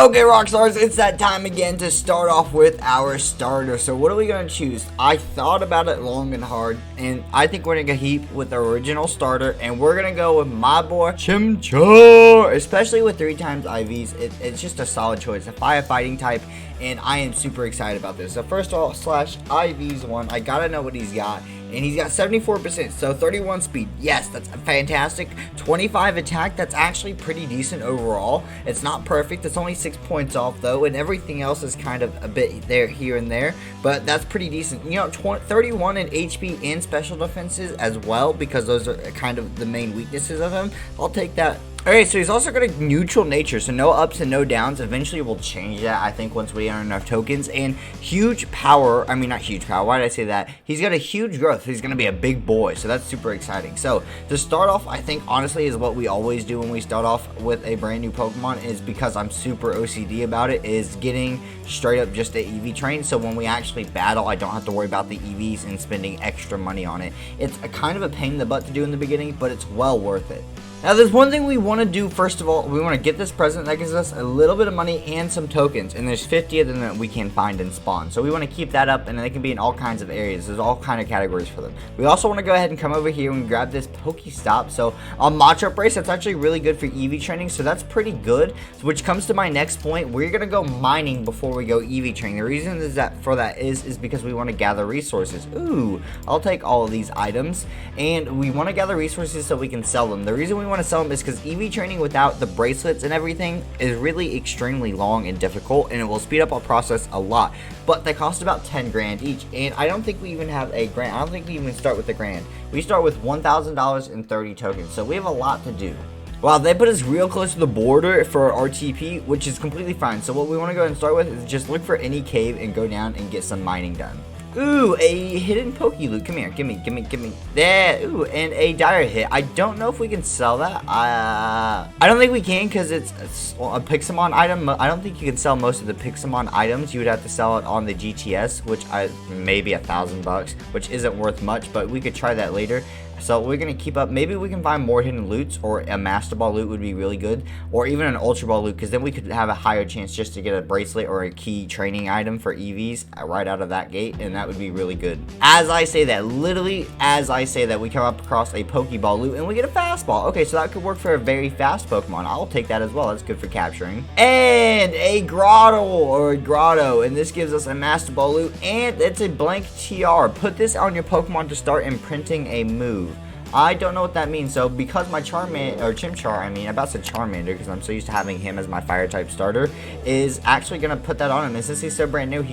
Okay, Rockstars, it's that time again to start off with our starter. So what are we going to choose? I thought about it long and hard, and I think we're going to keep with the original starter, and we're going to go with my boy, Chimchar. Especially with 3x IVs, it's just a solid choice. A firefighting type, and I am super excited about this. So first of all, slash IVs one, I got to know what he's got. And he's got 74%, so 31 speed. Yes, that's fantastic. 25 attack, that's actually pretty decent overall. It's not perfect, it's only 6 points off though, and everything else is kind of a bit there, here and there, but that's pretty decent. You know, 31 in HP and special defenses as well, because those are kind of the main weaknesses of him. I'll take that. Alright, so he's also got a neutral nature, so no ups and no downs. Eventually we'll change that, I think, once we earn enough tokens. And huge power, I mean not huge power, why did I say that? He's got a huge growth, he's going to be a big boy, so that's super exciting. So to start off, I think honestly is what we always do when we start off with a brand new Pokemon, is because I'm super OCD about it, is getting straight up just the EV train, so when we actually battle, I don't have to worry about the EVs and spending extra money on it. It's a kind of a pain in the butt to do in the beginning, but it's well worth it. Now, there's one thing we want to do. First of all, we want to get this present that gives us a little bit of money and some tokens, and there's 50 of them that we can find and spawn. So we want to keep that up, and they can be in all kinds of areas. There's all kind of categories for them. We also want to go ahead and come over here and grab this Pokestop. So on Machop Race, that's actually really good for EV training, so that's pretty good. Which comes to my next point. We're gonna go mining before we go EV training. The reason is that is because we want to gather resources. Ooh, I'll take all of these items, and we want to gather resources so we can sell them. The reason we want to sell them is because EV training without the bracelets and everything is really extremely long and difficult, and it will speed up our process a lot, but they cost about 10 grand each, and I don't think we even have a grand. I don't think we even start with the grand. We start with $1,000 and 30 tokens, so we have a lot to do. Wow, they put us real close to the border for our RTP, which is completely fine. So what we want to go ahead and start with is just look for any cave and go down and get some mining done. Ooh, a hidden Poke Loot. Come here. Gimme. There. Ooh, and a dire hit. I don't know if we can sell that. I don't think we can, because it's a Pixelmon item. I don't think you can sell most of the Pixelmon items. You would have to sell it on the GTS, which maybe $1,000, which isn't worth much, but we could try that later. So we're going to keep up. Maybe we can find more hidden loots, or a Master Ball loot would be really good, or even an Ultra Ball loot, because then we could have a higher chance just to get a bracelet or a key training item for EVs right out of that gate, and that would be really good. As I say that, literally as I say that, we come up across a Pokeball loot and we get a fastball. Okay, so that could work for a very fast Pokemon. I'll take that as well. That's good for capturing. And a Grotto, and this gives us a Master Ball loot, and it's a blank TR. Put this on your Pokemon to start imprinting a move. I don't know what that means, so because my Chimchar, about to Charmander, because I'm so used to having him as my fire type starter, is actually going to put that on him. And since he's so brand new,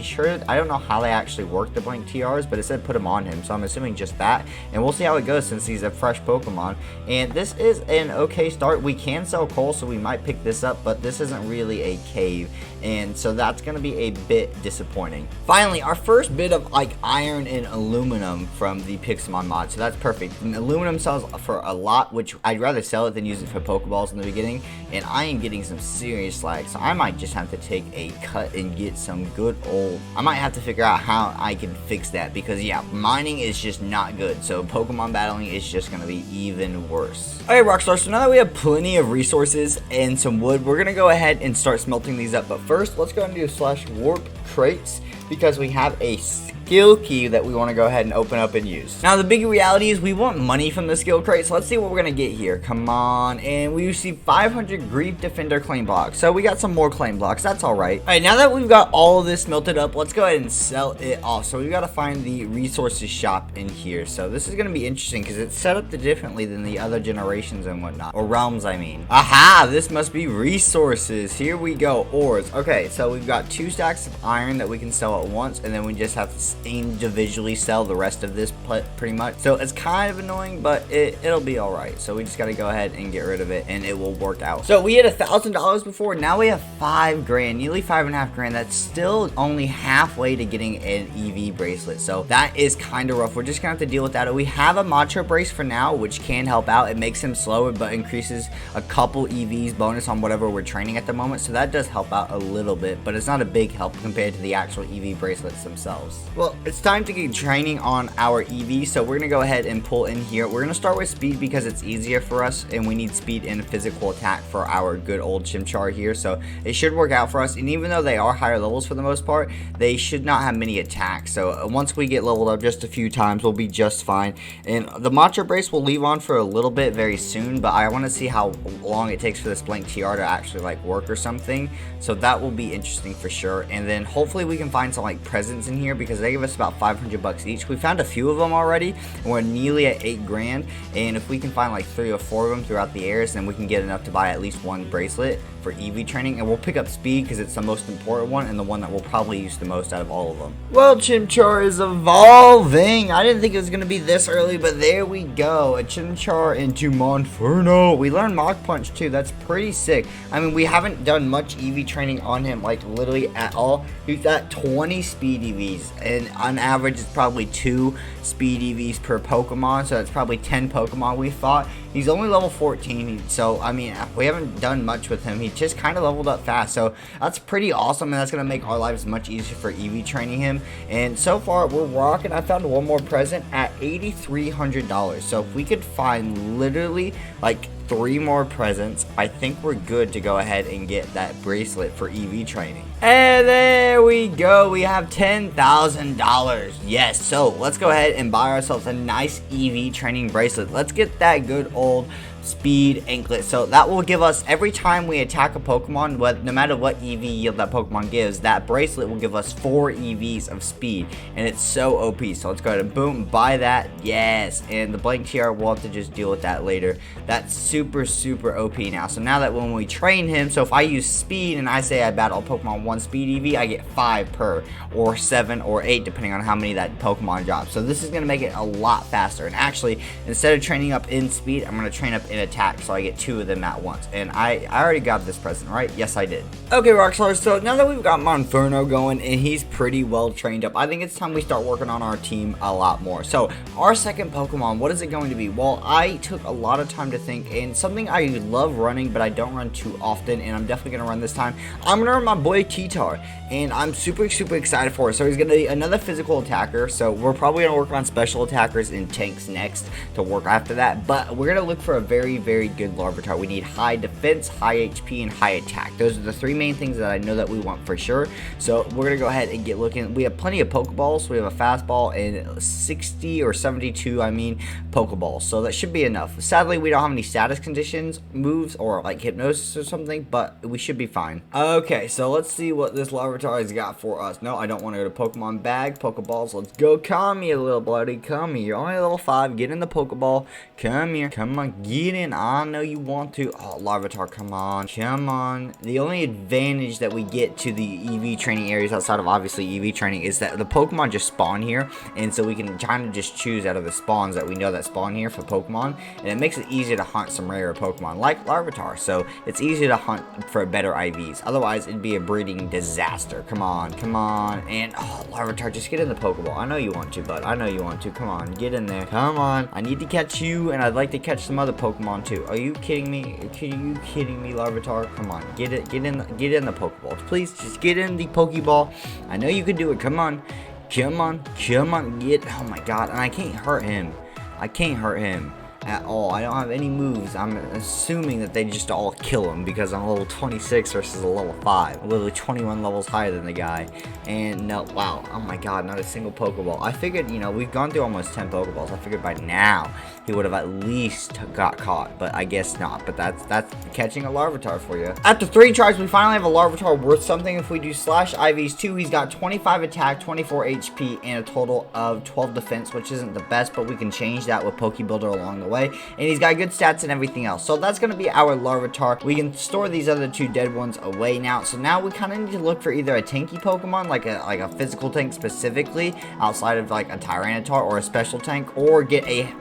I don't know how they actually work the blank TRs, but it said put him on him, so I'm assuming just that. And we'll see how it goes since he's a fresh Pokemon. And this is an okay start. We can sell coal, so we might pick this up, but this isn't really a cave, and so that's going to be a bit disappointing. Finally, our first bit of like iron and aluminum from the Pixelmon mod, so that's perfect. And aluminum sells for a lot, which I'd rather sell it than use it for Pokeballs in the beginning, and I am getting some serious lag, so I might just have to take a cut and get some good old, I might have to figure out how I can fix that, because yeah, mining is just not good, so Pokemon battling is just going to be even worse. Alright, Rockstar, so now that we have plenty of resources and some wood, we're going to go ahead and start smelting these up, but first, let's go and do /warp crates, because we have a skill key that we want to go ahead and open up and use. Now, the big reality is we want money from the skill crate, so let's see what we're going to get here. Come on, and we received 500 Grief Defender claim blocks, so we got some more claim blocks. That's all right. All right, now that we've got all of this melted up, let's go ahead and sell it off. So we've got to find the resources shop in here. So this is going to be interesting because it's set up differently than the other generations and whatnot, or realms, I mean. Aha, this must be resources. Here we go. Ores. Okay, so we've got 2 stacks of iron that we can sell at once, and then we just have to individually sell the rest of this pretty much. So it's kind of annoying, but it'll be all right. So we just got to go ahead and get rid of it, and it will work out. So we had $1,000 before. Now we have 5 grand, nearly 5.5 grand. That's still only halfway to getting an EV bracelet. So that is kind of rough. We're just gonna have to deal with that. We have a Macho brace for now, which can help out. It makes him slower, but increases a couple EVs bonus on whatever we're training at the moment. So that does help out a little bit, but it's not a big help compared to the actual EV bracelets themselves. Well, Well, it's time to get training on our EV, so we're going to go ahead and pull in here. We're going to start with speed because it's easier for us, and we need speed and physical attack for our good old Chimchar here, so it should work out for us. And even though they are higher levels for the most part, they should not have many attacks, so once we get leveled up just a few times, we'll be just fine. And the Matcha Brace will leave on for a little bit very soon, but I want to see how long it takes for this blank TR to actually like work or something, so that will be interesting for sure. And then hopefully we can find some like presents in here because they give us about 500 bucks each. We found a few of them already, and we're nearly at 8 grand, and if we can find like 3 or 4 of them throughout the airs, then we can get enough to buy at least one bracelet for EV training. And we'll pick up speed because it's the most important one and the one that we'll probably use the most out of all of them. Well, Chimchar is evolving. I didn't think it was going to be this early, but there we go. A Chimchar into Monferno. We learned Mach Punch too. That's pretty sick. I mean, we haven't done much EV training on him, like literally at all. He's at 20 speed EVs, and on average it's probably 2 speed EVs per Pokemon, so that's probably 10 Pokemon we fought. He's only level 14, so I mean, we haven't done much with him. He just kind of leveled up fast, so that's pretty awesome, and that's going to make our lives much easier for EV training him. And so far, we're rocking. I found one more present at $8,300, so if we could find literally like 3 more presents, I think we're good to go ahead and get that bracelet for EV training. And there we go. We have $10,000. Yes, so let's go ahead and buy ourselves a nice EV training bracelet. Let's get that good old speed anklet, so that will give us every time we attack a Pokemon, no matter what EV yield that Pokemon gives, that bracelet will give us 4 EVs of speed, and it's so OP. So let's go ahead and boom, buy that. Yes, and the blank TR, we'll have to just deal with that later. That's super OP now. So now that when we train him, so if I use speed and I say I battle Pokemon 1 speed EV, I get 5 per, or 7 or 8 depending on how many that Pokemon drops. So this is going to make it a lot faster. And actually, instead of training up in speed, I'm going to train up in attack, so I get 2 of them at once. And I already got this present, right? Yes, I did. Okay, Rockstars, so now that we've got Monferno going and he's pretty well trained up, I think it's time we start working on our team a lot more. So our second Pokemon, what is it going to be? Well, I took a lot of time to think, and something I love running but I don't run too often, and I'm definitely going to run this time. I'm going to run my boy T-Tar, and I'm super excited for it. So he's going to be another physical attacker, so we're probably going to work on special attackers and tanks next to work after that, but we're going to look for a very good Larvitar. We need high defense, high HP, and high attack. Those are the 3 main things that I know that we want for sure. So we're gonna go ahead and get looking. We have plenty of Pokeballs. We have a fastball and 60 or 72, Pokeballs. So that should be enough. Sadly, we don't have any status conditions moves or like hypnosis or something, but we should be fine. Okay, so let's see what this Larvitar has got for us. No, I don't want to go to Pokemon bag. Pokeballs, let's go. Come here, little buddy. Come here. You're only level 5. Get in the Pokeball. Come here. Come on, get in. I know you want to. Oh, Larvitar, come on. Come on. The only advantage that we get to the EV training areas outside of obviously EV training is that the Pokemon just spawn here, and so we can kind of just choose out of the spawns that we know that spawn here for Pokemon, and it makes it easier to hunt some rare Pokemon like Larvitar. So it's easier to hunt for better IVs. Otherwise, it'd be a breeding disaster. Come on, come on. And oh, Larvitar, just get in the Pokeball. I know you want to, bud. I know you want to. Come on, get in there. Come on. I need to catch you, and I'd like to catch some other Pokemon too. Are you kidding me? Are you kidding me, Larvitar? Come on, get in the Pokeball. Please, just get in the Pokeball. I know you can do it. Come on, come on, come on. Get. Oh my God, and I can't hurt him. I can't hurt him at all. I don't have any moves. I'm assuming that they just all kill him because I'm level 26 versus a level 5. I'm literally 21 levels higher than the guy. And no, wow. Oh my God, not a single Pokeball. I figured, you know, we've gone through almost 10 Pokeballs. I figured by now he would have at least got caught, but I guess not. But that's catching a Larvitar for you. After 3 tries, we finally have a Larvitar worth something. If we do slash IVs 2, he's got 25 attack, 24 HP, and a total of 12 defense, which isn't the best, but we can change that with Pokebuilder along the way. And he's got good stats and everything else. So that's going to be our Larvitar. We can store these other 2 dead ones away now. So now we kind of need to look for either a tanky Pokemon, like a physical tank specifically, outside of like a Tyranitar or a special tank, or get a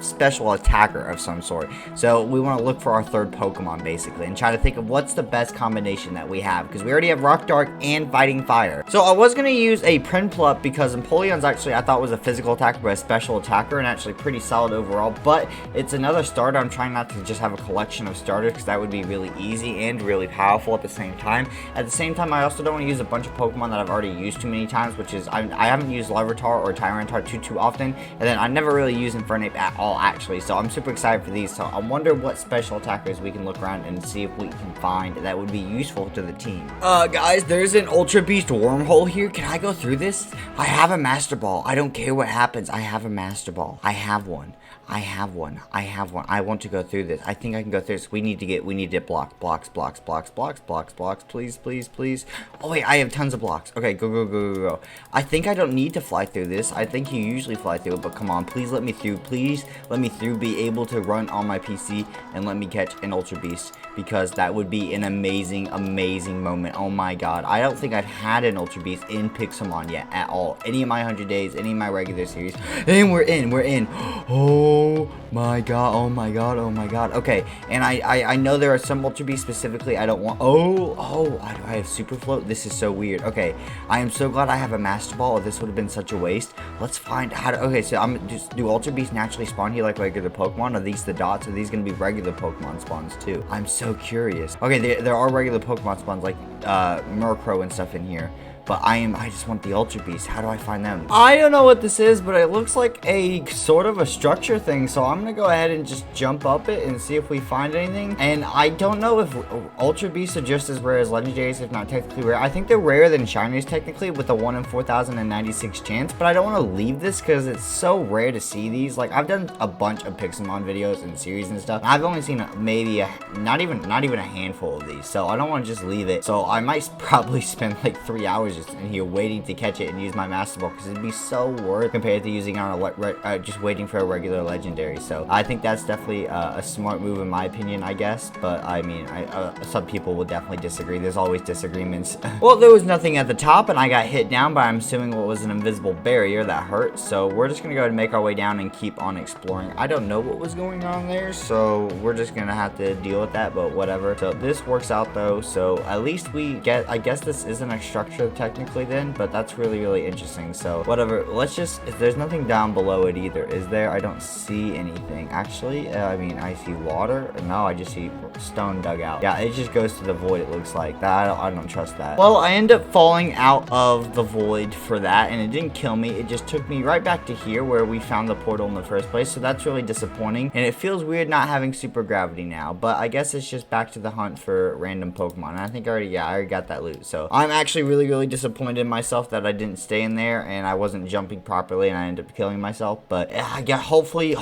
special attacker of some sort. So we want to look for our third Pokemon basically and try to think of what's the best combination that we have, because we already have Rock Dark and Fighting Fire. So I was going to use a Prinplup because Empoleon's actually, I thought, was a physical attacker but a special attacker and actually pretty solid overall, but it's another starter. I'm trying not to just have a collection of starters because that would be really easy and really powerful at the same time. At the same time, I also don't want to use a bunch of Pokemon that I've already used too many times, which is, I haven't used Larvitar or Tyranitar too often, and then I never really use Infernape at all actually, so I'm super excited for these. So I wonder what special attackers we can look around and see if we can find that would be useful to the team. Guys, there's an Ultra Beast wormhole here. Can I go through this? I have a Master Ball. I don't care what happens. I have a Master Ball. I have one. I have one. I want to go through this. I think I can go through this. We need to get blocks, please. Oh wait, I have tons of blocks. Okay, go. I think I don't need to fly through this. I think you usually fly through it, but come on, please let me through. Please let me through, be able to run on my PC and let me catch an Ultra Beast, because that would be an amazing moment. Oh my god. I don't think I've had an Ultra Beast in Pixelmon yet at all. Any of my 100 days, any of my regular series. And we're in. Oh my god. Okay, and I know there are some Ultra Beasts specifically I don't want. Oh, I have Super Float. This is so weird. Okay, I am so glad I have a Master Ball, or this would have been such a waste. Let's find how to, okay, so I'm just, do Ultra Beasts naturally spawn here like regular Pokemon? Are these the dots? Are these going to be regular Pokemon spawns too? I'm so curious. Okay, there are regular Pokemon spawns like Murkrow and stuff in here. But I just want the Ultra Beast. How do I find them? I don't know what this is, but it looks like a sort of a structure thing. So I'm going to go ahead and just jump up it and see if we find anything. And I don't know if Ultra Beasts are just as rare as Legendaries, if not technically rare. I think they're rarer than Shinies technically, with a 1 in 4,096 chance. But I don't want to leave this because it's so rare to see these. Like, I've done a bunch of Pixelmon videos and series and stuff. I've only seen maybe not even a handful of these. So I don't want to just leave it. So I might probably spend like 3 hours just in here waiting to catch it and use my Master Ball, because it'd be so worth compared to using on a just waiting for a regular Legendary. So I think that's definitely a smart move in my opinion, I guess. But I mean, some people will definitely disagree. There's always disagreements. Well, there was nothing at the top and I got hit down, but I'm assuming what was an invisible barrier that hurt. So we're just gonna go ahead and make our way down and keep on exploring. I don't know what was going on there, so we're just gonna have to deal with that, but whatever. So this works out though, so at least we get, I guess this isn't a structure technically then, but that's really interesting. So whatever, let's just, if there's nothing down below it either, is there? I don't see anything actually. I mean, I see water. No, I just see stone dug out. Yeah, it just goes to the void, it looks like that. I don't trust that. Well, I end up falling out of the void for that, and it didn't kill me. It just took me right back to here where we found the portal in the first place. So that's really disappointing, and it feels weird not having super gravity now, but I guess it's just back to the hunt for random Pokemon. And I think I already got that loot. So I'm actually really disappointed in myself that I didn't stay in there and I wasn't jumping properly and I ended up killing myself. But yeah, hopefully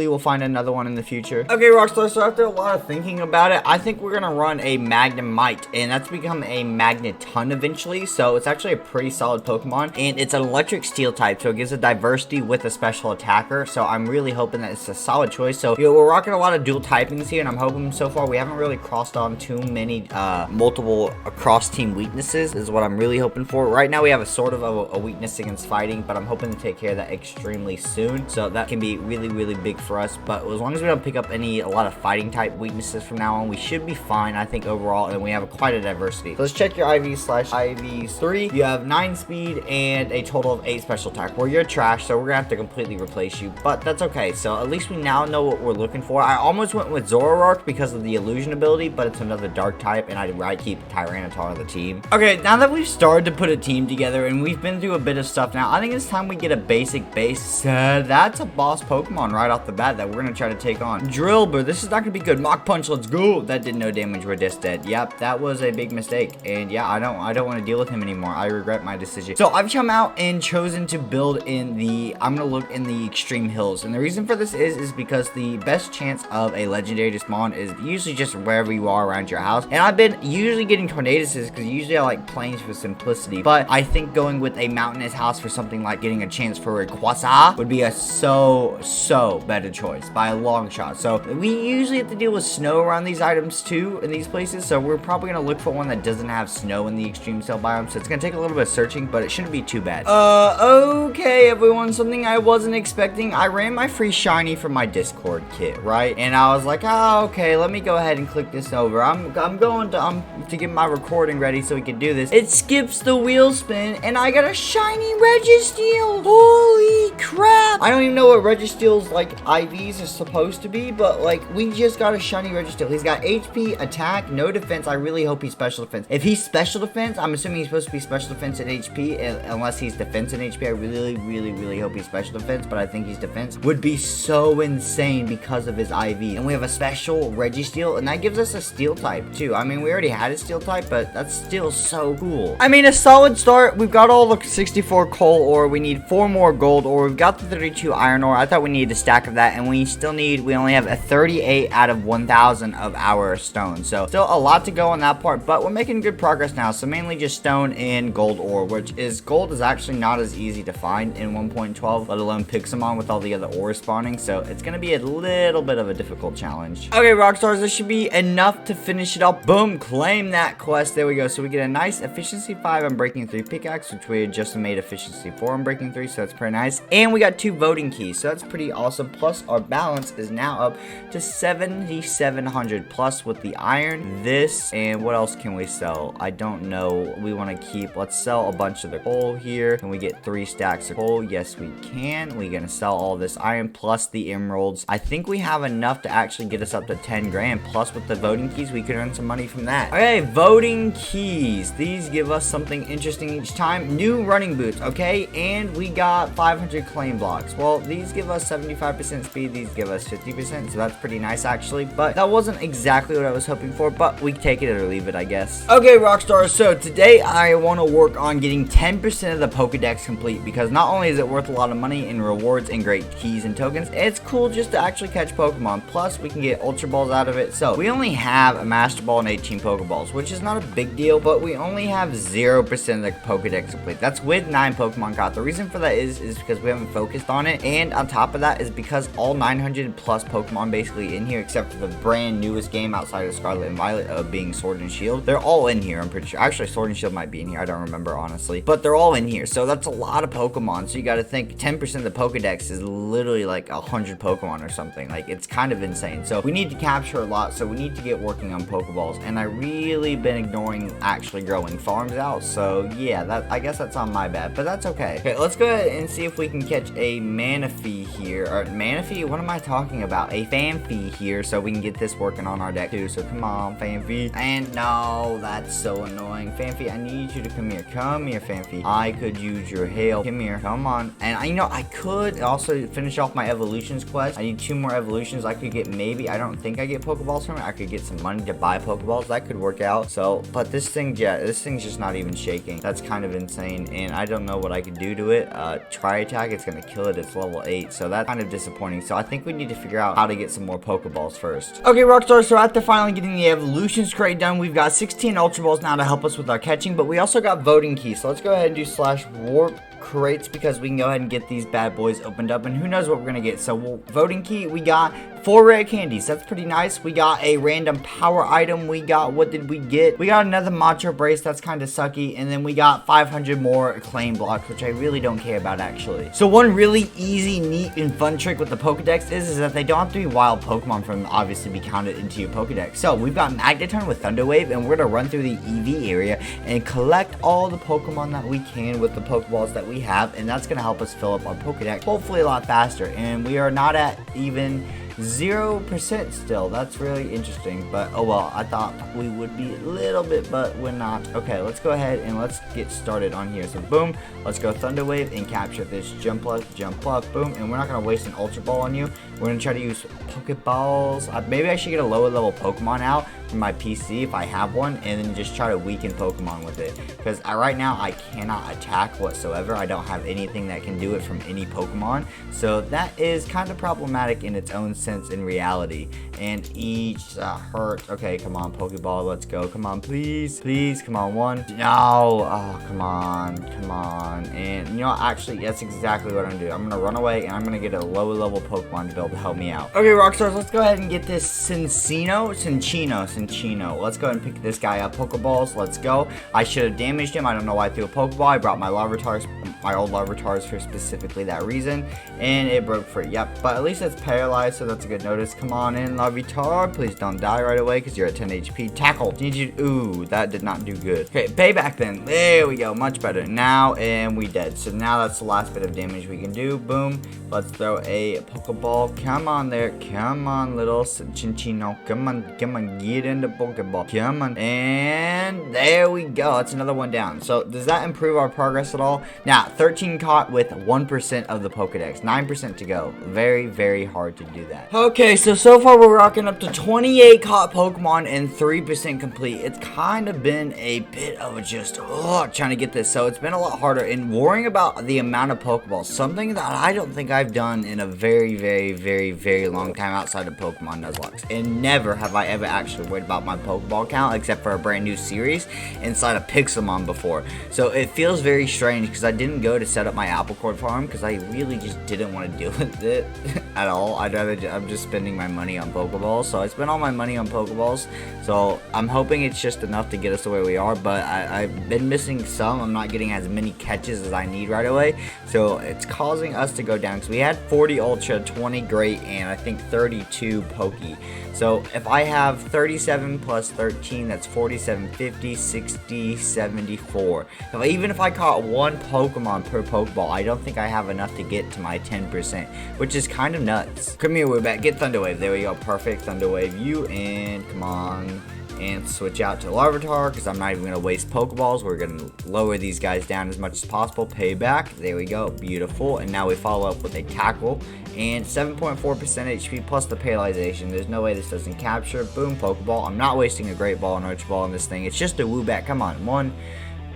we'll find another one in the future. Okay, Rockstar, so after a lot of thinking about it, I think we're gonna run a Magnemite, and that's become a Magneton eventually. So it's actually a pretty solid Pokemon, and it's an electric steel type, so it gives a diversity with a special attacker. So I'm really hoping that it's a solid choice. So we're rocking a lot of dual typings here, and I'm hoping so far we haven't really crossed on too many multiple cross team weaknesses is what I'm really hoping for. Right now we have a sort of a weakness against fighting, but I'm hoping to take care of that extremely soon, so that can be really big for us. But as long as we don't pick up a lot of fighting type weaknesses from now on, we should be fine, I think, overall. And we have quite a diversity. So let's check your IVs/IVs 3. You have 9 speed and a total of 8 special attack. Well, you're trash, so we're gonna have to completely replace you, but that's okay. So at least we now know what we're looking for. I almost went with Zoroark because of the illusion ability, but it's another dark type, and I'd keep Tyranitar on the team. Okay, now that we've started to put a team together and we've been through a bit of stuff now, I think it's time we get a basic base. That's a boss Pokemon right off the bat that we're gonna try to take on. Drillbur, this is not gonna be good. Mach Punch, let's go. That did no damage, we're just dead. Yep, that was a big mistake, and yeah, I don't want to deal with him anymore. I regret my decision. So I've come out and chosen to build in the, I'm gonna look in the extreme hills, and the reason for this is because the best chance of a legendary to spawn is usually just wherever you are around your house, and I've been usually getting Tornaduses because usually I like planes for simplicity simplicity. But I think going with a mountainous house for something like getting a chance for a Rayquaza would be a so better choice by a long shot. So we usually have to deal with snow around these items too in these places, so we're probably gonna look for one that doesn't have snow in the extreme sale biome. So it's gonna take a little bit of searching, but it shouldn't be too bad. Okay everyone, something I wasn't expecting. I ran my free shiny from my Discord kit, right? And I was like, oh, okay, let me go ahead and click this over. I'm going to get my recording ready so we can do this. It skips the wheel spin and I got a shiny Registeel. Holy crap. I don't even know what Registeel's like IVs are supposed to be, but like we just got a shiny Registeel. He's got HP, attack, no defense. I really hope he's special defense. If he's special defense, I'm assuming he's supposed to be special defense and HP, unless he's defense and HP. I really hope he's special defense, but I think he's defense. Would be so insane because of his IV. And we have a special Registeel, and that gives us a steel type too. I mean, we already had a steel type, but that's still so cool. I mean, a solid start. We've got all the 64 coal ore. We need 4 more gold ore. We've got the 32 iron ore. I thought we needed a stack of that, and we only have a 38 out of 1,000 of our stone. So still a lot to go on that part, but we're making good progress now. So mainly just stone and gold ore, which is gold is actually not as easy to find in 1.12, let alone Pixelmon with all the other ore spawning. So it's gonna be a little bit of a difficult challenge. Okay, Rockstars, this should be enough to finish it up. Boom, claim that quest. There we go. So we get a nice efficiency 5 on breaking 3 pickaxe, which we had just made efficiency 4 on breaking 3. So that's pretty nice. And we got 2 voting keys. So that's pretty awesome. Plus our balance is now up to 7,700 plus with the iron. This, and what else can we sell? I don't know. We want to keep, let's sell a bunch of the coal here. Can we get 3 stacks of coal? Yes, we can. We're going to sell all this iron plus the emeralds. I think we have enough to actually get us up to 10 grand. Plus with the voting keys, we could earn some money from that. Okay, voting keys. These give us something interesting each time. New running boots, okay? And we got 500 claim blocks. Well, these give us 75% speed. These give us 50%, so that's pretty nice actually. But that wasn't exactly what I was hoping for, but we take it or leave it, I guess. Okay, Rockstars, so today I want to work on getting 10% of the Pokedex complete, because not only is it worth a lot of money in rewards and great keys and tokens, it's cool just to actually catch Pokemon. Plus, we can get Ultra Balls out of it. So we only have a Master Ball and 18 Pokeballs, which is not a big deal, but we only have 0% of the Pokedex complete. That's with 9 Pokemon caught. The reason for that is because we haven't focused on it, and on top of that is because all 900 plus Pokemon basically in here, except for the brand newest game outside of Scarlet and Violet of being Sword and Shield. They're all in here, I'm pretty sure. Actually, Sword and Shield might be in here. I don't remember, honestly. But they're all in here, so that's a lot of Pokemon. So you got to think 10% of the Pokedex is literally like 100 Pokemon or something. Like, it's kind of insane. So we need to capture a lot, so we need to get working on Pokeballs. And I really been ignoring actually growing farms out. So yeah, I guess that's on my bad, but that's okay. Okay, let's go ahead and see if we can catch a Manaphy here. Or Manaphy? What am I talking about? A Phanpy here, so we can get this working on our deck too. So come on, Phanpy. And no, that's so annoying. Phanpy, I need you to come here. Come here, Phanpy. I could use your help. Come here. Come on. And I know I could also finish off my evolutions quest. I need 2 more evolutions. I could get maybe, I don't think I get Pokeballs from it. I could get some money to buy Pokeballs. That could work out. So, but this thing, yeah, this thing's just not even shaking. That's kind of insane. And I don't know what I could do to it. Try attack, it's gonna kill it. It's level 8. So that's kind of disappointing. So I think we need to figure out how to get some more Pokeballs first. Okay, Rockstar, so after finally getting the evolutions crate done, we've got 16 Ultra Balls now to help us with our catching, but we also got voting keys. So let's go ahead and do /warp crates, because we can go ahead and get these bad boys opened up, and who knows what we're gonna get. So voting key, we got 4 rare candies. That's pretty nice. We got a random power item. We got, what did we get? We got another Macho Brace. That's kind of sucky. And then we got 500 more claim blocks, which I really don't care about actually. So one really easy, neat, and fun trick with the Pokedex is that they don't have to be wild Pokemon for them to obviously be counted into your Pokedex. So we've got Magneton with Thunder Wave, and we're gonna run through the EV area and collect all the Pokemon that we can with the Pokeballs that we have, and that's gonna help us fill up our Pokedex hopefully a lot faster. And we are not at even 0% still. That's really interesting, but oh well, I thought we would be a little bit, but we're not. Okay, let's go ahead and let's get started on here. So boom, let's go Thunder Wave and capture this jump up, boom. And we're not gonna waste an Ultra Ball on you. We're gonna try to use Pokeballs. Maybe I should get a lower level Pokemon out from my PC if I have one, and then just try to weaken Pokemon with it. Because right now I cannot attack whatsoever. I don't have anything that can do it from any Pokemon. So that is kind of problematic in its own sense in reality. And each hurt. Okay, come on, Pokeball, let's go. Come on, please. Please, come on, one. No. Oh, come on. Come on. And you know, actually, that's exactly what I'm gonna do. I'm gonna run away and I'm gonna get a low level Pokemon to be able to help me out. Okay, Rockstars, let's go ahead and get this Cinccino. Let's go ahead and pick this guy up. Pokeballs, let's go. I should have damaged him. I don't know why I threw a Pokeball. I brought my Larvitars, my old Larvitars for specifically that reason, and it broke free. Yep, but at least it's paralyzed, so that's a good notice. Come on in, Larvitar. Please don't die right away because you're at 10 HP. Tackle. Need you. Ooh, that did not do good. Okay, payback then. There we go. Much better. Now, and we dead. So now that's the last bit of damage we can do. Boom. Let's throw a Pokeball. Come on there. Come on, little Cinccino. Come on. Get in the Pokeball. Come on. And there we go. That's another one down. So does that improve our progress at all? Now, 13 caught with 1% of the Pokedex. 9% to go. Very, very hard to do that. Okay, so far we're rocking up to 28 caught Pokemon and 3% complete. It's kind of been a bit of a just trying to get this. So it's been a lot harder. And worrying about the amount of Pokeballs, something that I don't think I've done in a very, very, very, very long time outside of Pokemon Nuzlocke. And never have I ever actually worried about my Pokeball count except for a brand new series inside of Pixelmon before. So it feels very strange because I didn't go to set up my Appricorn farm because I really just didn't want to deal with it at all. I'm just spending my money on Pokeballs. So I spent all my money on Pokeballs. So I'm hoping it's just enough to get us to where we are, but I've been missing some. I'm not getting as many catches as I need right away. So it's causing us to go down because we had 40 Ultra, 20 Great, and I think 32 Poke. So if I have 37 plus 13, that's 47, 50, 60, 74. Even if I caught one Pokemon per Pokeball, I don't think I have enough to get to my 10%, which is kind of nuts. Come here, Woobat. Get Thunder Wave. There we go. Perfect. Thunder Wave you, and come on. And switch out to Larvitar because I'm not even going to waste Pokeballs. We're going to lower these guys down as much as possible. Payback. There we go. Beautiful. And now we follow up with a Tackle. And 7.4% HP plus the paralyzation. There's no way this doesn't capture. Boom, Pokeball. I'm not wasting a Great Ball and Arch Ball on this thing. It's just a Woobat. Come on. 1,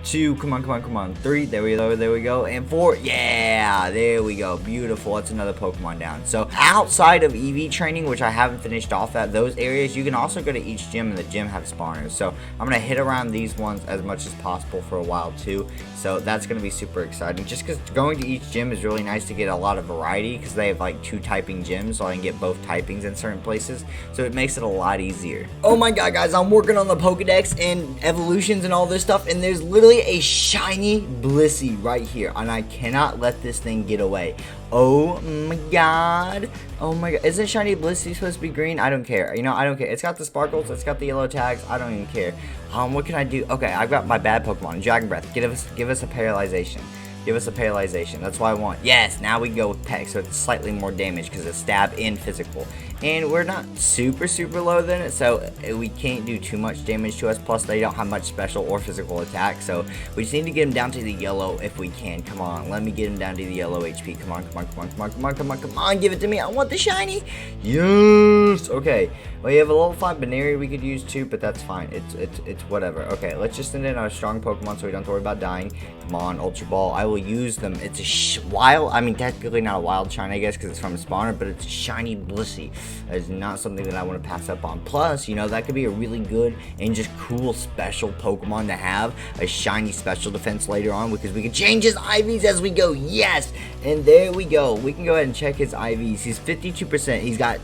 2, come on, 3, there we go, and 4, yeah, there we go, beautiful. That's another Pokemon down. So outside of EV training, which I haven't finished off at those areas, you can also go to each gym, and the gym have spawners. So I'm gonna hit around these ones as much as possible for a while too. So that's gonna be super exciting, just because going to each gym is really nice to get a lot of variety, because they have like 2 typing gyms, so I can get both typings in certain places, so it makes it a lot easier. Oh my god, guys, I'm working on the Pokedex and evolutions and all this stuff, and there's literally a shiny Blissey right here, and I cannot let this thing get away. Oh my god. Oh my god. Isn't shiny Blissey supposed to be green? I don't care. You know, I don't care. It's got the sparkles. It's got the yellow tags. I don't even care. What can I do? Okay, I've got my bad Pokemon. Dragon Breath. Give us a paralyzation. Give us a paralyzation. That's what I want. Yes, now we go with Peck, so it's slightly more damage because it's stab and physical. And we're not super low than it, so we can't do too much damage to us. Plus, they don't have much special or physical attack, so we just need to get them down to the yellow if we can. Come on, let me get him down to the yellow HP. Come on, give it to me. I want the shiny. Yes. Okay. Well, you have a level 5 Baneri we could use too, but that's fine. It's whatever. Okay, let's just send in our strong Pokemon so we don't have to worry about dying. Come on, Ultra Ball. I will use them. It's a wild, I mean, technically not a wild shiny, I guess, because it's from a spawner, but it's a shiny Blissey. That is not something that I want to pass up on. Plus, you know, that could be a really good and just cool special Pokemon to have. A shiny special defense later on, because we can change his IVs as we go. Yes! And there we go. We can go ahead and check his IVs. He's 52%. He's got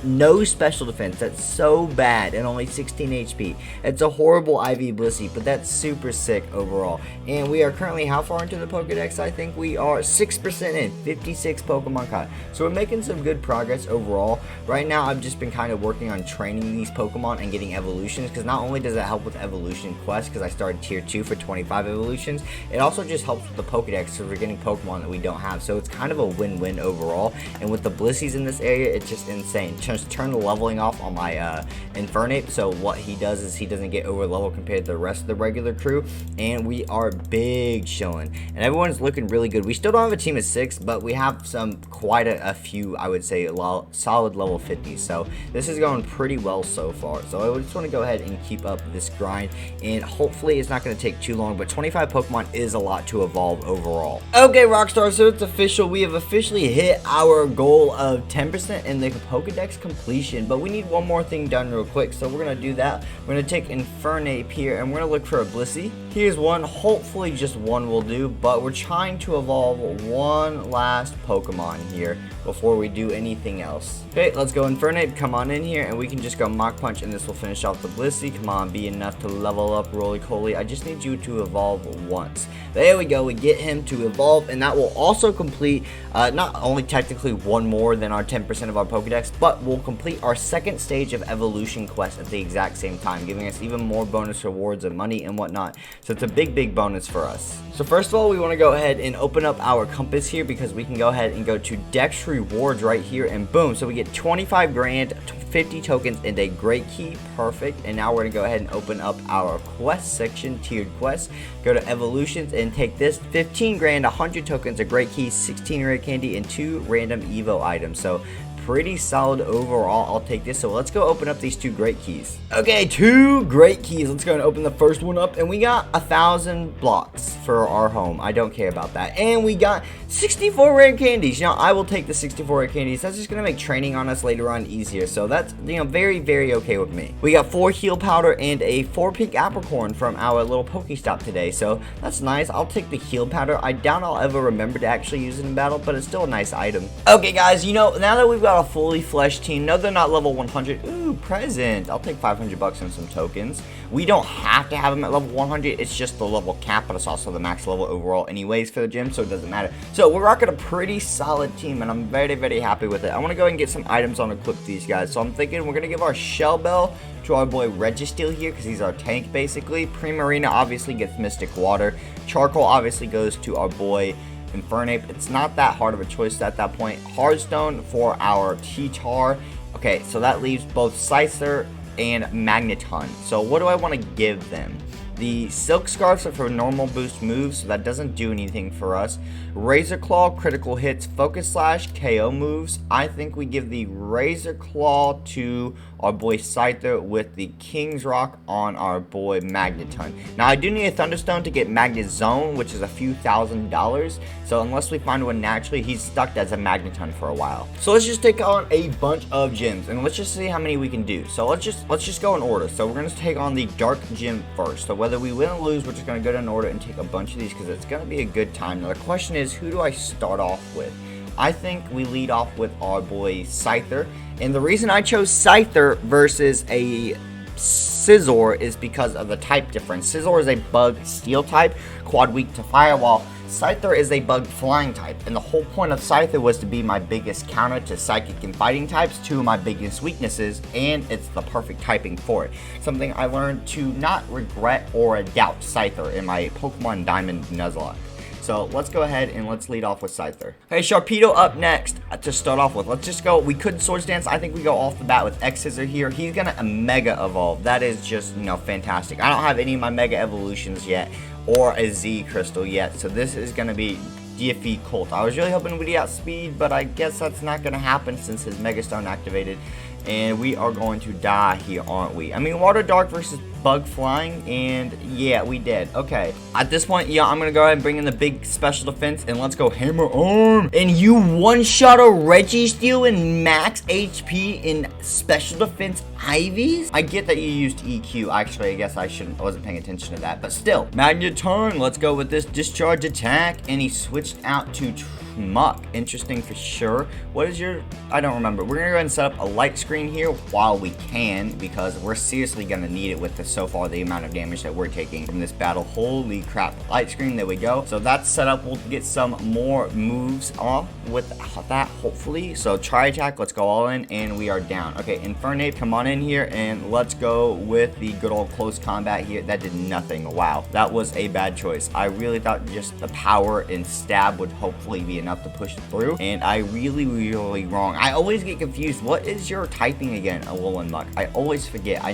no special defense. That's so bad, and only 16 HP. It's a horrible IV Blissey, but that's super sick overall. And we are currently how far into the Pokedex? I think we are 6% in, 56 Pokemon caught. So we're making some good progress overall. Right now, I've just been kind of working on training these Pokemon and getting evolutions, because not only does it help with evolution quests, because I started tier 2 for 25 evolutions, it also just helps with the Pokedex, because we're getting Pokemon that we don't have. So it's kind of a win-win overall. And with the Blissies in this area, it's just insane. just turn the leveling off on my Infernape, so what he does is he doesn't get over level compared to the rest of the regular crew, and we are big chilling, and everyone's looking really good. We still don't have a team of 6, but we have quite a few, I would say, solid level 50s, so this is going pretty well so far. So I just want to go ahead and keep up this grind, and hopefully it's not going to take too long, but 25 Pokemon is a lot to evolve overall. Okay, Rockstar, so it's official. We have officially hit our goal of 10% in the Pokedex completion, but we need one more thing done real quick, so we're going to do that. We're going to take Infernape here, and we're going to look for a Blissey. Here's one. Hopefully just one will do, but we're trying to evolve one last Pokemon here before we do anything else. Okay, let's go Infernape. Come on in here, and we can just go Mach Punch, and this will finish off the Blissey. Come on, be enough to level up Roly-Poly. I just need you to evolve once. There we go. We get him to evolve, and that will also complete not only technically one more than our 10% of our Pokedex, but we'll complete our second stage of evolution quest at the exact same time, giving us even more bonus rewards and money and whatnot. So it's a big bonus for us. So first of all, we want to go ahead and open up our compass here, because we can go ahead and go to Dex rewards right here, and boom, so we get 25 grand, 50 tokens, and a great key. Perfect. And now we're gonna go ahead and open up our quest section, tiered quests, go to evolutions, and take this 15 grand, 100 tokens, a great key, 16 rare candy, and 2 random evo items. So pretty solid overall. I'll take this. So let's go open up these 2 great keys. Okay, 2 great keys. Let's go and open the first one up, and we got 1,000 blocks for our home. I don't care about that. And we got 64 rare candies. You know, I will take the 64 rare candies. That's just gonna make training on us later on easier, so that's, you know, very okay with me. We got 4 heal powder and a 4-peak Appricorn from our little Pokestop today, so that's nice. I'll take the heal powder. I doubt I'll ever remember to actually use it in battle, but it's still a nice item. Okay guys, you know, now that we've got a fully fleshed team, no, they're not level 100. Ooh, present. I'll take 500 bucks and some tokens. We don't have to have them at level 100. It's just the level cap, but it's also the max level overall anyways for the gym, so it doesn't matter. So we're rocking a pretty solid team, and I'm very happy with it. I want to go and get some items on equip these guys. So I'm thinking we're going to give our Shell Bell to our boy Registeel here, because he's our tank basically. Primarina obviously gets Mystic Water. Charcoal obviously goes to our boy Infernape. It's not that hard of a choice at that point. Hardstone for our T-Tar. Okay, so that leaves both Scyther and Magneton. So what do I want to give them? The Silk Scarfs are for normal boost moves, so that doesn't do anything for us. Razor Claw, critical hits, Focus Slash, KO moves. I think we give the Razor Claw to our boy Scyther with the King's Rock on our boy Magneton. Now, I do need a Thunderstone to get Magnet Zone, which is a few $1,000s. So unless we find one naturally, he's stuck as a Magneton for a while. So let's just take on a bunch of gyms, and let's just see how many we can do. So let's just go in order. So we're gonna take on the Dark Gym first. So whether we win or lose, we're just gonna go down in order and take a bunch of these, because it's gonna be a good time. Now the question is, who do I start off with? I think we lead off with our boy Scyther, and the reason I chose Scyther versus a Scizor is because of the type difference. Scizor is a bug steel type, quad weak to fire, while Scyther is a bug flying type, and the whole point of Scyther was to be my biggest counter to psychic and fighting types, 2 of my biggest weaknesses, and it's the perfect typing for it. Something I learned to not regret or doubt Scyther in my Pokemon Diamond Nuzlocke. So let's go ahead and let's lead off with Scyther. Hey, Sharpedo up next to start off with. Let's just go. We could Swords Dance. I think we go off the bat with X-Scissor here. He's going to Mega Evolve. That is just, you know, fantastic. I don't have any of my Mega Evolutions yet or a Z Crystal yet. So this is going to be difficult. I was really hoping we'd outspeed, but I guess that's not going to happen since his Mega Stone activated. And we are going to die here, aren't we? I mean, Water Dark versus Bug Flying, and yeah, we did. Okay. At this point, yeah, I'm going to go ahead and bring in the big special defense, and let's go Hammer Arm. And you one-shot a Registeel in max HP in special defense Ivies? I get that you used EQ. Actually, I guess I wasn't paying attention to that, but still. Magneton, let's go with this discharge attack, and he switched out to Muck. Interesting for sure. What is your... I don't remember. We're going to go ahead and set up a light screen here while we can, because we're seriously going to need it with so far the amount of damage that we're taking from this battle. Holy crap. Light screen. There we go. So that's set up. We'll get some more moves off with that, hopefully. So Tri Attack. Let's go all in, and we are down. Okay, Infernape, come on in here, and let's go with the good old close combat here. That did nothing. Wow. That was a bad choice. I really thought just the power and stab would hopefully be enough enough to push through, and I really wrong. I always get confused. What is your typing again, Alolan Muck? I always forget. I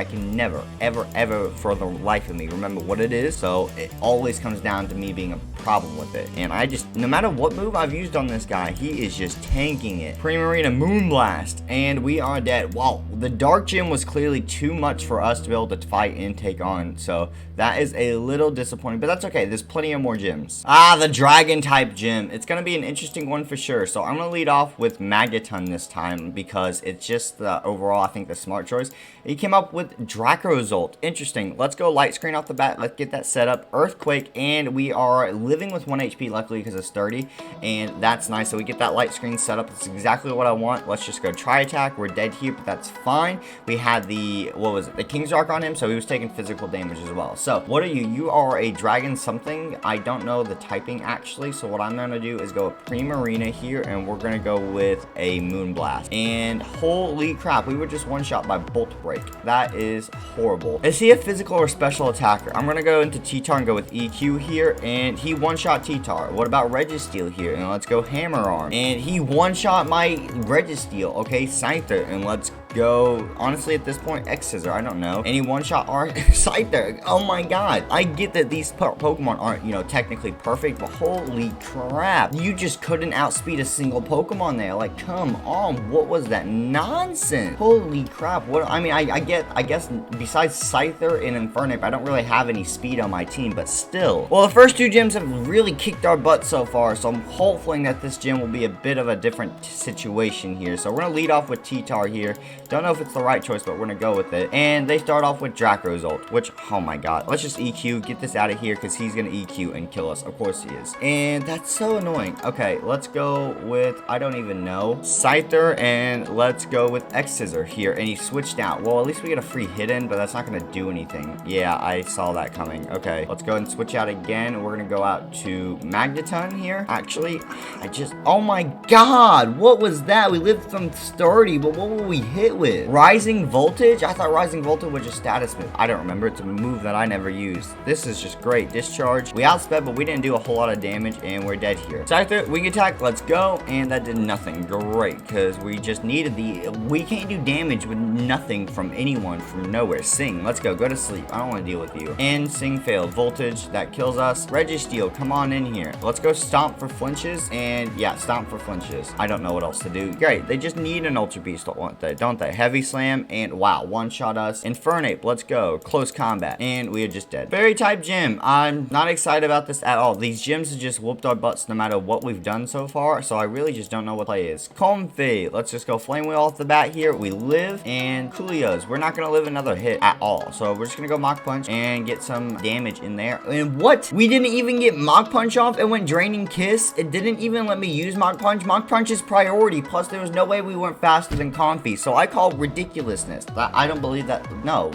can never, ever for the life of me remember what it is, so it always comes down to me being a problem with it. And I just, no matter what move I've used on this guy, he is just tanking it. Primarina Moonblast, and we are dead. Wow, the Dark Gym was clearly too much for us to be able to fight and take on, so that is a little disappointing, but that's okay. There's plenty of more gyms. The Dragon type gym. It's gonna be an interesting one for sure. So I'm gonna lead off with Magneton this time because it's just the overall, I think, the smart choice. He came up with Dracozolt. Interesting. Let's go light screen off the bat. Let's get that set up. Earthquake, and we are living with 1 HP, luckily, because it's sturdy, and that's nice. So we get that light screen set up. It's exactly what I want. Let's just go try attack. We're dead here, but that's fine. We had the, what was it, the King's Arc on him, so he was taking physical damage as well. So what are you? You are a dragon something. I don't know the typing actually, so what I'm gonna do is go with Primarina here, and we're gonna go with a Moonblast. And holy crap, we were just one shot by Bolt Break. That is horrible. Is he a physical or special attacker? I'm gonna go into T-Tar and go with EQ here, and he one-shot T-Tar. What about Registeel here? And let's go Hammer Arm. And he one-shot my Registeel. Okay, Scyther, and let's go, honestly, at this point, X-Scissor, I don't know. Any one-shot art Scyther. Oh my god. I get that these Pokemon aren't, you know, technically perfect, but holy crap. You just couldn't outspeed a single Pokemon there. Like, come on. What was that nonsense? Holy crap. What, I mean, I guess besides Scyther and Infernape, I don't really have any speed on my team, but still. Well, the first two gyms have really kicked our butt so far, so I'm hoping that this gym will be a bit of a different situation here. So we're gonna lead off with T-Tar here. Don't know if it's the right choice, but we're gonna go with it. And they start off with Dracozolt, which, oh my god. Let's just EQ, get this out of here, because he's gonna EQ and kill us. Of course he is. And that's so annoying. Okay, let's go with, I don't even know, Scyther, and let's go with X-Scissor here. And he switched out. Well, at least we get a free hit in, but that's not gonna do anything. Yeah, I saw that coming. Okay, let's go and switch out again. We're gonna go out to Magneton here. Actually, oh my god, what was that? We lived some sturdy, but what were we hit with? Rising Voltage? I thought Rising Voltage was just status move. I don't remember. It's a move that I never used. This is just great. Discharge. We outsped, but we didn't do a whole lot of damage, and we're dead here. Scyther, wing attack. Let's go. And that did nothing. Great, because we just needed we can't do damage with nothing from anyone from nowhere. Sing. Let's go. Go to sleep. I don't want to deal with you. And Sing failed. Voltage. That kills us. Registeel, come on in here. Let's go Stomp for flinches. And yeah, Stomp for flinches. I don't know what else to do. Great. They just need an Ultra Beast, don't they? Heavy Slam, and wow, one-shot us. Infernape, let's go. Close combat, and we are just dead. Fairy type gym. I'm not excited about this at all. These gyms have just whooped our butts no matter what we've done so far, so I really just don't know what play is. Comfey, let's just go Flame Wheel off the bat here. We live, and Coolios. We're not going to live another hit at all, so we're just going to go Mach Punch and get some damage in there. And what? We didn't even get Mach Punch off. It went Draining Kiss. It didn't even let me use Mach Punch. Mach Punch is priority, plus there was no way we weren't faster than Comfey, so I call ridiculousness. I don't believe that. No,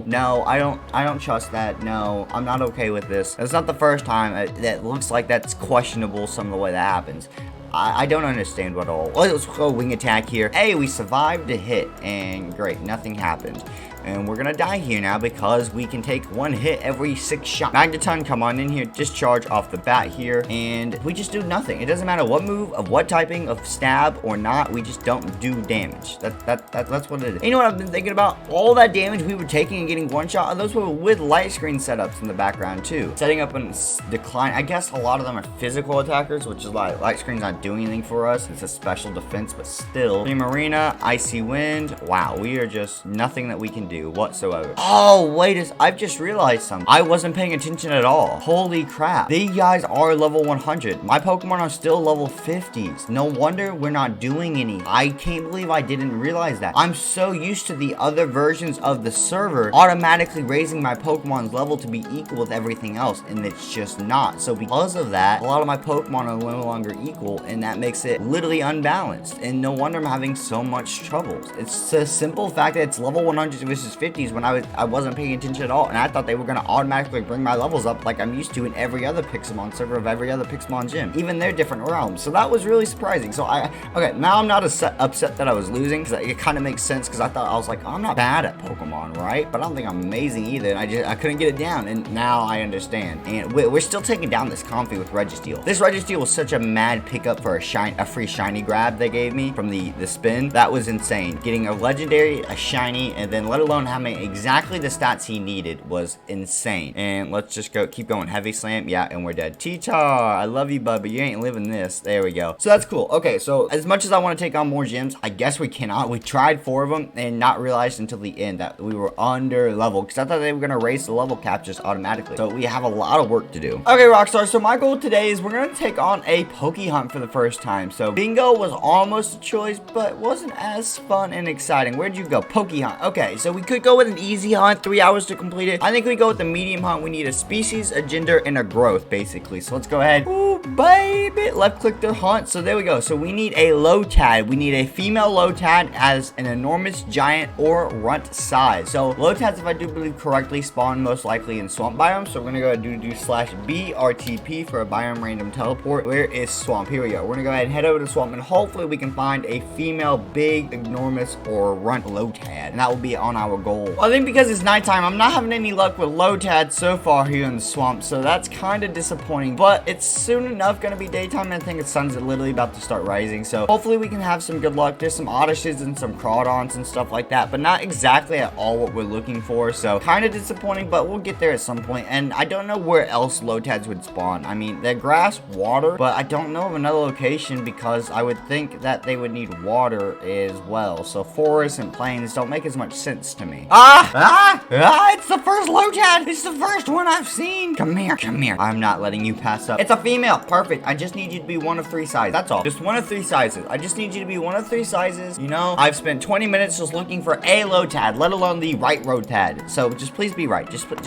no, I don't trust that. No, I'm not okay with this. It's not the first time that looks like that's questionable, some of the way that happens. I don't understand what all. Let's go wing attack here. Hey, we survived a hit, and great, nothing happened. And we're gonna die here now because we can take one hit every 6 shots. Magneton, come on in here. Discharge off the bat here. And we just do nothing. It doesn't matter what move, of what typing, of stab or not. We just don't do damage. That's what it is. You know what I've been thinking about? All that damage we were taking and getting one shot, those were with light screen setups in the background too. Setting up and decline. I guess a lot of them are physical attackers, which is like light screen's not doing anything for us. It's a special defense, but still. Primarina, Icy Wind. Wow, we are just nothing that we can do whatsoever. Oh, wait, I've just realized something. I wasn't paying attention at all. Holy crap. These guys are level 100. My Pokemon are still level 50s. No wonder we're not doing any. I can't believe I didn't realize that. I'm so used to the other versions of the server automatically raising my Pokemon's level to be equal with everything else, and it's just not. So because of that, a lot of my Pokemon are no longer equal, and that makes it literally unbalanced. And no wonder I'm having so much trouble. It's a simple fact that it's level 100 versus versus 50s when I wasn't paying attention at all, and I thought they were gonna automatically bring my levels up like I'm used to in every other Pixelmon server of every other Pixelmon gym, even their different realms. So that was really surprising. So okay, now I'm not upset that I was losing, because it kind of makes sense, because I was like, I'm not bad at Pokemon, right? But I don't think I'm amazing either, and I couldn't get it down, and now I understand. And we're still taking down this Comfy with Registeel. This Registeel was such a mad pickup for a free shiny grab they gave me from the spin. That was insane. Getting a legendary, a shiny, and then let alone having exactly the stats he needed was insane. And let's just keep going. Heavy Slam, yeah, and we're dead. T-Tar, I love you, bud, but you ain't living this. There we go. So that's cool. Okay, so as much as I want to take on more gyms, I guess we cannot. We tried 4 of them and not realized until the end that we were under level, because I thought they were going to raise the level cap just automatically. So we have a lot of work to do. Okay, Rockstar, so my goal today is we're going to take on a Poke Hunt for the first time. So Bingo was almost a choice, but wasn't as fun and exciting. Where'd you go? Poke Hunt. Okay, so we could go with an easy hunt, 3 hours to complete it. I think we go with the medium hunt. We need a species, a gender, and a growth, basically. So let's go ahead. Ooh, baby. Left click the hunt. So there we go. So we need a Lotad. We need a female Lotad as an enormous, giant, or runt size. So Lotads, if I do believe correctly, spawn most likely in swamp biomes. So we're gonna go ahead and do /BRTP for a biome random teleport. Where is swamp? Here we go. We're gonna go ahead and head over to swamp, and hopefully we can find a female, big, enormous, or runt Lotad, and that will be on our goal. Well, I think because it's nighttime, I'm not having any luck with Lotad so far here in the swamp, so that's kind of disappointing. But it's soon enough gonna be daytime, and I think the sun's literally about to start rising. So hopefully we can have some good luck. There's some Oddishes and some Crawdons and stuff like that, but not exactly at all what we're looking for. So kind of disappointing, but we'll get there at some point. And I don't know where else Lotads would spawn. I mean, they're grass, water, but I don't know of another location, because I would think that they would need water as well. So forests and plains don't make as much sense to me. It's the first Lotad. It's the first one I've seen. Come here, come here. I'm not letting you pass up. It's a female. Perfect. I just need you to be one of 3 sizes. That's all. Just one of 3 sizes. I just need you to be one of 3 sizes. You know, I've spent 20 minutes just looking for a Lotad, let alone the right Lotad. So just please be right. Just please,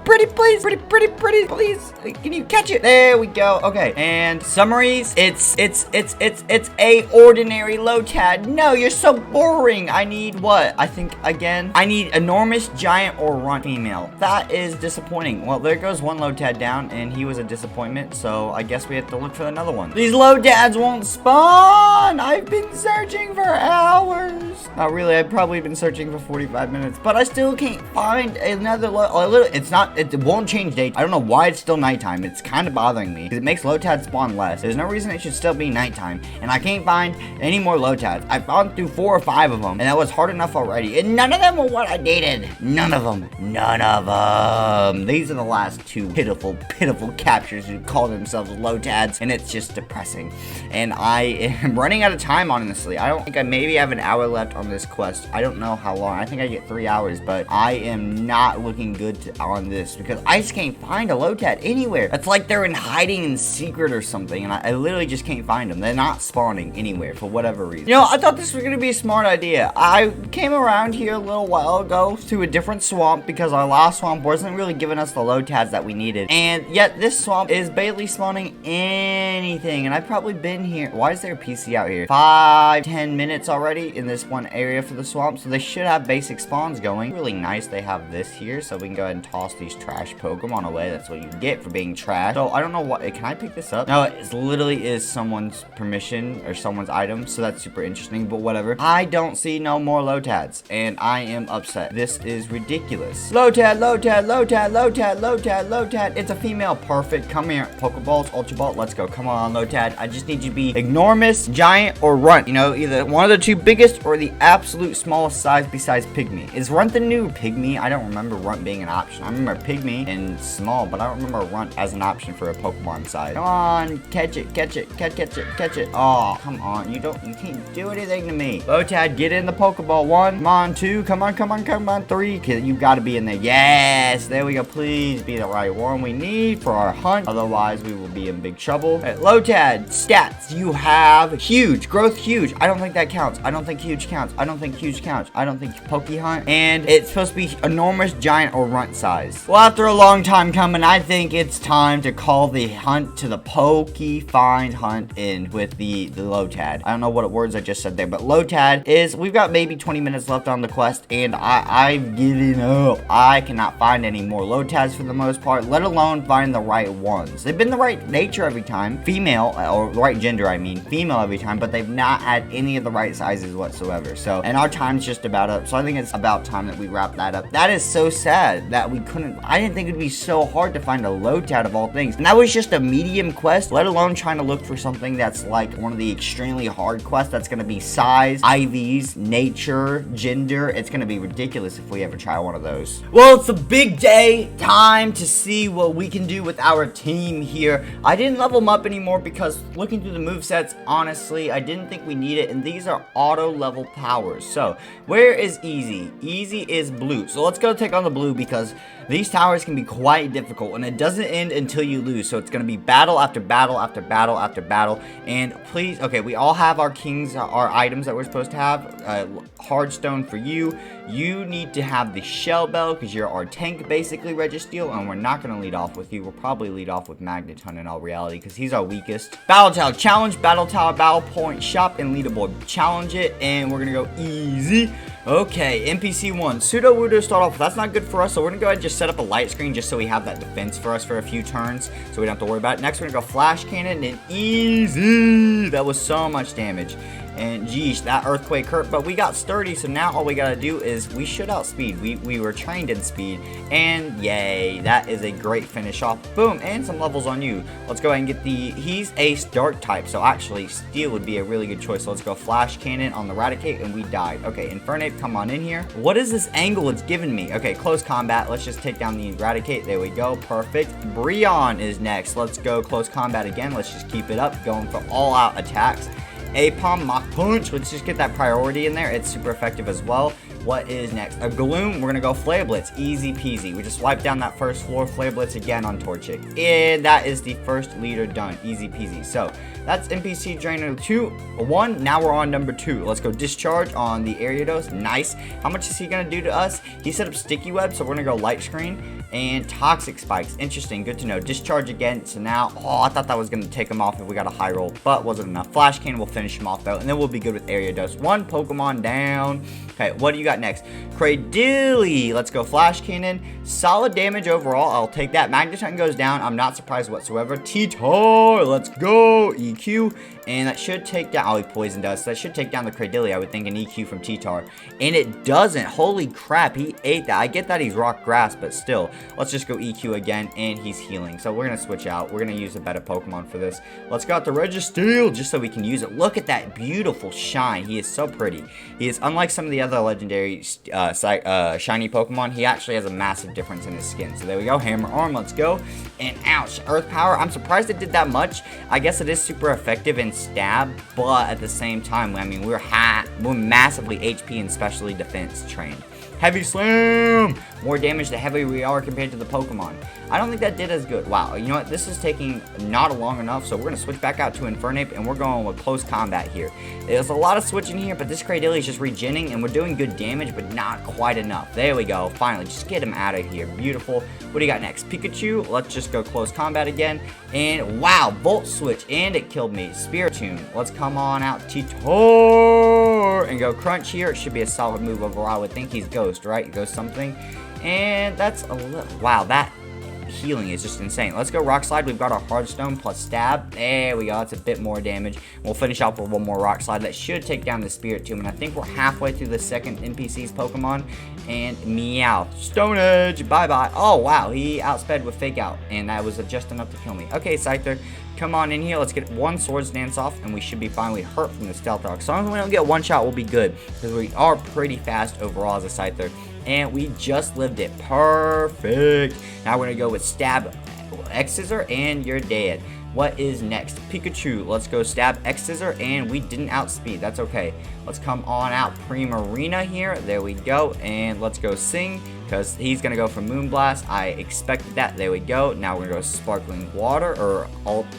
pretty, please. Can you catch it? There we go. Okay. And summaries. It's a ordinary Lotad. No, you're so boring. I need what? I think again. I need enormous, giant, or runt female. That is disappointing. Well, there goes one Lotad down, and he was a disappointment. So I guess we have to look for another one. These Lotads won't spawn. I've been searching for hours. Not really. I've probably been searching for 45 minutes, but I still can't find another it won't change date. I don't know why it's still nighttime. It's kind of bothering me, because it makes Lotad spawn less. There's no reason it should still be nighttime, and I can't find any more Lotads. I've gone through 4 or 5 of them, and that was hard enough already, and none of them were what I needed. None of them. These are the last 2 pitiful captures who call themselves Lotads, and it's just depressing. And I am running out of time, honestly. I don't think I maybe have an hour left on this quest. I don't know how long. I think I get 3 hours, but I am not looking good on this, because I just can't find a Lotad anywhere. It's like they're in hiding in secret or something, and I literally just can't find them. They're not spawning anywhere for whatever reason. You know, I thought this was gonna be a smart idea. I came around here a little while ago to a different swamp, because our last swamp wasn't really giving us the Lotads that we needed, and yet this swamp is barely spawning anything. And I've probably been here. Why is there a PC out here? 5-10 minutes already in this one area for the swamp, so they should have basic spawns going. Really nice they have this here, so we can go ahead and toss these trash Pokemon away. That's what you get for being trash. So I don't know what. Can I pick this up? No, it literally is someone's permission or someone's item, so that's super interesting, but whatever. I don't see no more Lotads, and I am upset. This is ridiculous. Lotad. It's a female. Perfect. Come here. Pokeballs, Ultra Ball. Let's go. Come on, Lotad. I just need you to be enormous, giant, or runt. You know, either one of the 2 biggest or the absolute smallest size besides Pygmy. Is Runt the new Pygmy? I don't remember Runt being an option. I remember Pygmy and small, but I don't remember Runt as an option for a Pokemon size. Come on, catch it. Oh, come on. You can't do anything to me. Lotad, get in the Pokeball. 1, come on, 2, come on, 3. You gotta be in there. Yes, there we go. Please be the right one we need for our hunt. Otherwise, we will be in big trouble. Right, Lotad, stats. You have huge, growth huge. I don't think that counts. I don't think huge huge counts. I don't think huge counts. I don't think Poke Hunt. And it's supposed to be enormous, giant, or runt size. Well, after a long time coming, I think it's time to call the hunt to the Poke Find Hunt in with the Lotad. I don't know what words I just said there, but Lotad is, we've got maybe 20 minutes left on the quest, and I'm giving up. I cannot find any more Lotads for the most part, let alone find the right ones. They've been the right nature every time, female, or the right gender, I mean, female every time, but they've not had any of the right sizes whatsoever. So, and our time's just about up, so I think it's about time that we wrap that up. That is so sad that we couldn't, I didn't think it'd be so hard to find a Lotad of all things, and that was just a medium quest, let alone trying to look for something that's like one of the extremely hard quests that's going to be size, IVs, nature, gender. It's going to be ridiculous if we ever try one of those. Well, it's a big day. Time to see what we can do with our team here. I didn't level them up anymore because looking through the movesets, honestly, I didn't think we need it, and these are auto level powers. So, where is Easy? Easy is blue. So let's go take on the blue because these towers can be quite difficult, and it doesn't end until you lose. So it's going to be battle after battle after battle after battle. And please, okay, we all have our kings, our items that we're supposed to have. Hardstone for you. You need to have the shell bell because you're our tank, basically, Registeel. And we're not going to lead off with you. We'll probably lead off with Magneton in all reality because he's our weakest. Battle Tower challenge, Battle Tower, Battle Point, Shop, and Leaderboard. Challenge it, and we're going to go easy. Okay, NPC 1, Sudowoodo to start off with. That's not good for us, so we're going to go ahead and just set up a light screen just so we have that defense for us for a few turns, so we don't have to worry about it. Next, we're going to go Flash Cannon and easy. That was so much damage. And geez, that earthquake hurt, but we got sturdy, so now all we gotta do is we should outspeed. We were trained in speed, and yay, that is a great finish off. Boom, and some levels on you. Let's go ahead and get he's Ace Dark type, so actually Steel would be a really good choice. So let's go Flash Cannon on the Raticate, and we died. Okay, Infernape, come on in here. What is this angle it's giving me? Okay, close combat. Let's just take down the Raticate. There we go, perfect. Brionne is next. Let's go close combat again. Let's just keep it up, going for all-out attacks. Apom, Mach Punch, let's just get that priority in there. It's super effective as well. What is next? A Gloom, we're gonna go Flare Blitz, easy peasy. We just wipe down that first floor, Flare Blitz again on Torchic. And that is the first leader done, easy peasy. So, that's NPC Drainer 1, now we're on number 2. Let's go Discharge on the Ariados, nice. How much is he gonna do to us? He set up Sticky Web, so we're gonna go Light Screen. And Toxic Spikes, interesting, good to know. Discharge again, so now, oh, I thought that was gonna take him off if we got a high roll, but wasn't enough. Flash Cannon will finish him off though, and then we'll be good with Ariados. 1 Pokemon down. Okay, what do you got next? Cradily, let's go Flash Cannon. Solid damage overall, I'll take that. Magneton goes down, I'm not surprised whatsoever. T-Tar, let's go. EQ, and that should take down, oh, he poisoned us. That should take down the Cradily, I would think, an EQ from T-Tar. And it doesn't, holy crap, he ate that. I get that he's Rock Grass, but still. Let's just go EQ again, and he's healing. So we're going to switch out. We're going to use a better Pokemon for this. Let's go out to Registeel, just so we can use it. Look at that beautiful shine. He is so pretty. He is, unlike some of the other legendary shiny Pokemon, he actually has a massive difference in his skin. So there we go. Hammer Arm, let's go. And ouch, Earth Power. I'm surprised it did that much. I guess it is super effective in stab, but at the same time, I mean, we're massively HP and specially defense trained. Heavy Slam! More damage the heavier we are compared to the Pokemon. I don't think that did as good. Wow, you know what? This is taking not long enough, so we're going to switch back out to Infernape, and we're going with close combat here. There's a lot of switching here, but this Cradily is just regenning, and we're doing good damage, but not quite enough. There we go. Finally, just get him out of here. Beautiful. What do you got next? Pikachu. Let's just go close combat again. And wow, Volt Switch, and it killed me. Spiritomb. Let's come on out. T-Tar and go Crunch here. It should be a solid move overall. I would think he's Ghost, right? Ghost something. And that's a little, wow, that healing is just insane. Let's go Rock Slide. We've got our Hardstone plus Stab. There we go. That's a bit more damage. We'll finish off with one more Rock Slide. That should take down the Spiritomb. And I think we're halfway through the second NPC's Pokemon. And Meow. Stone Edge. Bye-bye. Oh, wow. He outsped with Fake Out. And that was just enough to kill me. Okay, Scyther. Come on in here. Let's get one Swords Dance off. And we should be fine. We hurt from the Stealth Rock. So as long as we don't get one shot, we'll be good. Because we are pretty fast overall as a Scyther. And we just lived it. Perfect. Now we're going to go with Stab X Scissor, and you're dead. What is next? Pikachu. Let's go Stab X Scissor, and we didn't outspeed. That's okay. Let's come on out Primarina here. There we go. And let's go Sing, because he's going to go for Moonblast. I expected that. There we go. Now we're going to go Sparkling Water, or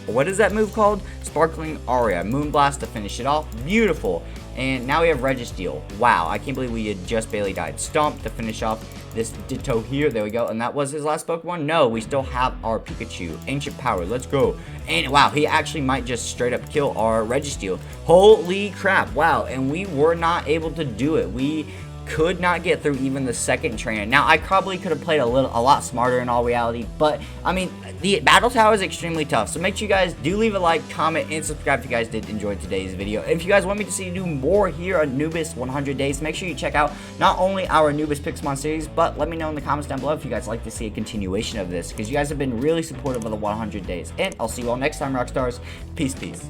what is that move called? Sparkling Aria. Moonblast to finish it off. Beautiful. And now we have Registeel. Wow, I can't believe we had just barely died. Stomp to finish off this Ditto here. There we go. And that was his last Pokemon? No, we still have our Pikachu. Ancient Power. Let's go. And wow, he actually might just straight up kill our Registeel. Holy crap. Wow. And we were not able to do it. We could not get through even the second trainer. Now, I probably could have played a lot smarter in all reality, but I mean, the battle tower is extremely tough. So make sure you guys do leave a like, comment, and subscribe if you guys did enjoy today's video. If you guys want me to see you do more here on Anubis 100 Days, make sure you check out not only our Anubis Pixelmon series, but let me know in the comments down below if you guys like to see a continuation of this, because you guys have been really supportive of the 100 Days. And I'll see you all next time, Rockstars. Peace, peace.